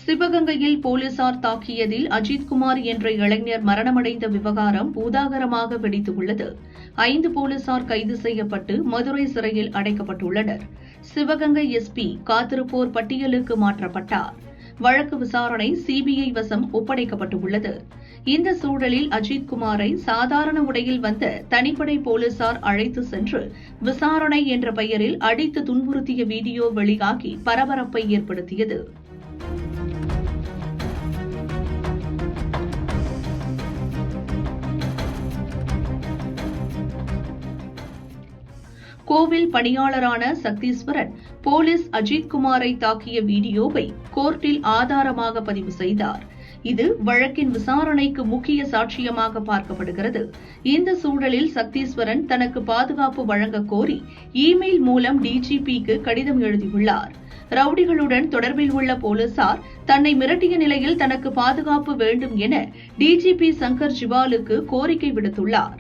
சிவகங்கையில் போலீசார் தாக்கியதில் அஜித்குமார் என்ற இளைஞர் மரணமடைந்த விவகாரம் பூதாகரமாக வெடித்துள்ளது. 5 போலீசார் கைது செய்யப்பட்டு மதுரை சிறையில் அடைக்கப்பட்டுள்ளனர். சிவகங்கை எஸ்பி காத்திருப்போர் பட்டியலுக்கு மாற்றப்பட்டார். வழக்கு விசாரணை சிபிஐ வசம் ஒப்படைக்கப்பட்டுள்ளது. இந்த சூழலில் அஜித்குமாரை சாதாரண உடையில் வந்த தனிப்படை போலீசார் அழைத்து சென்று விசாரணை என்ற பெயரில் அடித்து துன்புறுத்திய வீடியோ வெளியாகி பரபரப்பை ஏற்படுத்தியது. கோவில் பணியாளரான சக்தீஸ்வரன் போலீஸ் அஜித்குமாரை தாக்கிய வீடியோவை கோர்ட்டில் ஆதாரமாக பதிவு செய்தார். இது வழக்கின் விசாரணைக்கு முக்கிய சாட்சியமாக பார்க்கப்படுகிறது. இந்த சூழலில் சக்தீஸ்வரன் தனக்கு பாதுகாப்பு வழங்க கோரி இமெயில் மூலம் டிஜிபிக்கு கடிதம் எழுதியுள்ளார். ரவுடிகளுடன் தொடர்பில் உள்ள போலீசார் தன்னை மிரட்டிய நிலையில் தனக்கு பாதுகாப்பு வேண்டும் என டிஜிபி சங்கர் ஜிவாலுக்கு கோரிக்கை விடுத்துள்ளார்.